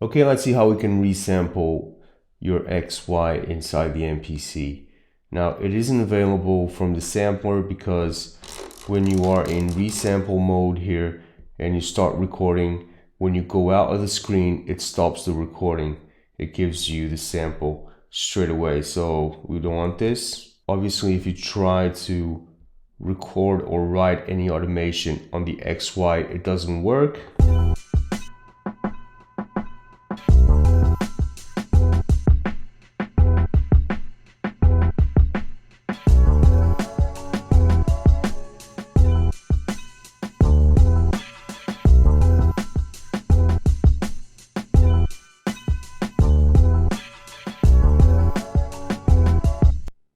Okay, let's see how we can resample your XY inside the MPC. Now, it isn't available from the sampler because when you are in resample mode here and you start recording, when you go out of the screen, it stops the recording. It gives you the sample straight away. So we don't want this. Obviously, if you try to record or write any automation on the XY, it doesn't work.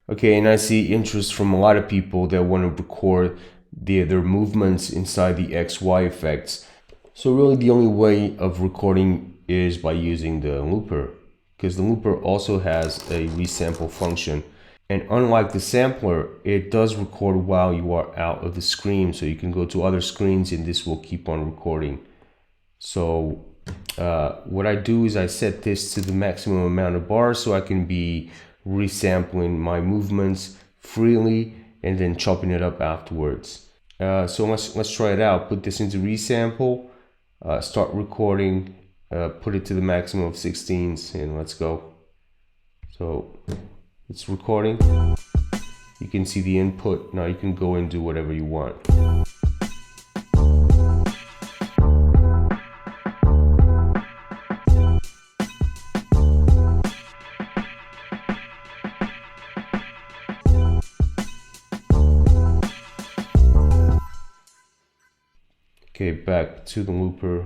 Okay, and I see interest from a lot of people that want to record their movements inside the XY effects. So really the only way of recording is by using the looper, because the looper also has a resample function. And unlike the sampler, it does record while you are out of the screen. So you can go to other screens and this will keep on recording. So what I do is I set this to the maximum amount of bars so I can be resampling my movements freely and then chopping it up afterwards. So let's try it out. Put this into resample, start recording, put it to the maximum of 16s, and let's go. So it's recording. You can see the input. Now you can go and do whatever you want. Okay, back to the looper.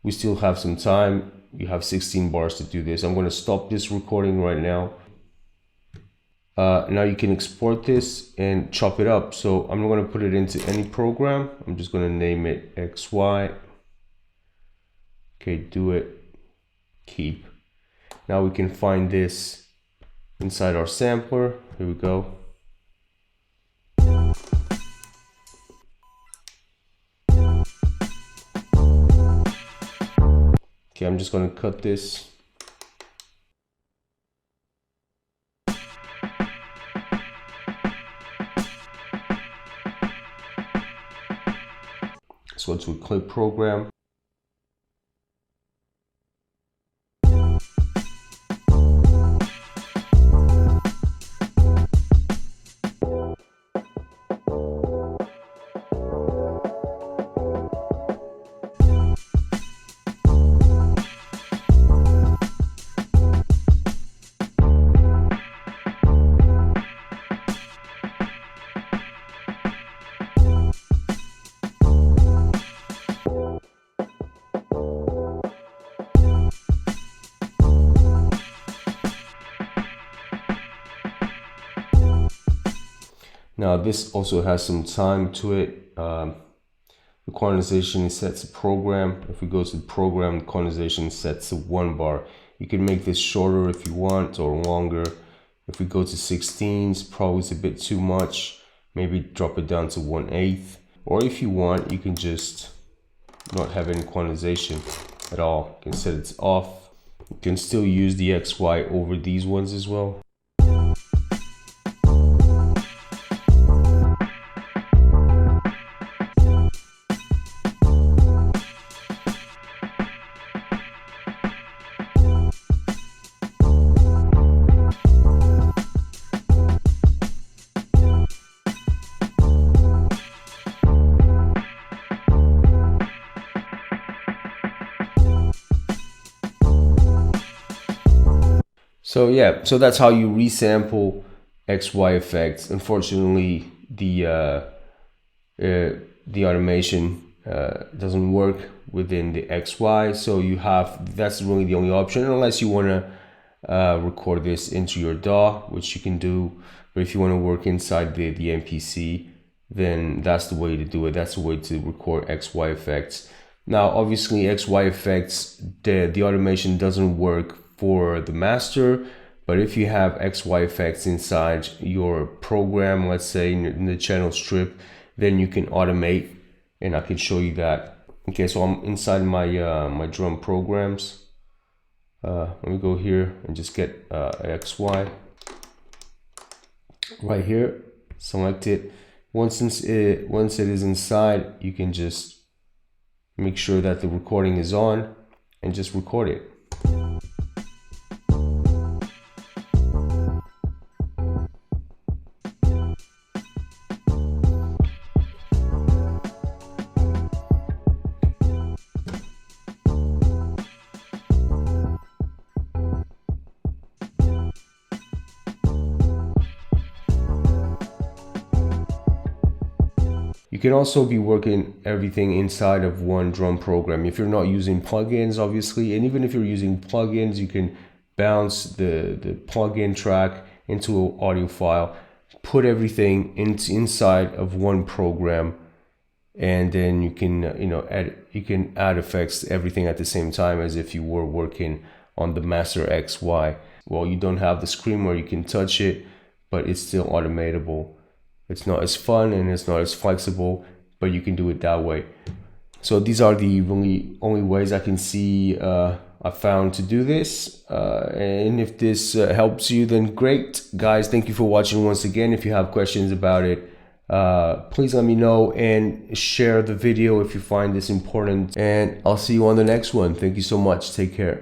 We still have some time. You have 16 bars to do this. I'm going to stop this recording right now. Now you can export this and chop it up. So I'm not going to put it into any program. I'm just going to name it XY. Okay, do it. Keep. Now we can find this inside our sampler. Here we go. Okay, I'm just going to cut this. Let's go to a clip program. Now this also has some time to it. The quantization is set to program. If we go to the program, the quantization is set to 1 bar. You can make this shorter if you want or longer. If we go to 16s, probably it's a bit too much. Maybe drop it down to 1/8. Or if you want, you can just not have any quantization at all. You can set it off. You can still use the XY over these ones as well. So yeah, so that's how you resample XY effects. Unfortunately, the automation doesn't work within the XY, so you have, that's really the only option, unless you want to record this into your DAW, which you can do. But if you want to work inside the MPC, then that's the way to do it. That's the way to record XY effects. Now, obviously, XY effects, the automation doesn't work for the master, but if you have XY effects inside your program, let's say in the channel strip, then you can automate, and I can show you that Okay, so I'm inside my my drum programs. Let me go here and just get XY right here. Select it. Once it is inside, you can just make sure that the recording is on and just record it. You can also be working everything inside of one drum program. If you're not using plugins, obviously, and even if you're using plugins, you can bounce the plugin track into an audio file, put everything inside of one program, and then you can add effects to everything at the same time as if you were working on the master XY. Well, you don't have the screen where you can touch it, but it's still automatable. It's not as fun and it's not as flexible, but you can do it that way. So these are the really only ways I can see I found to do this. And if this helps you, then great. Guys, thank you for watching once again. If you have questions about it, please let me know and share the video if you find this important. And I'll see you on the next one. Thank you so much. Take care.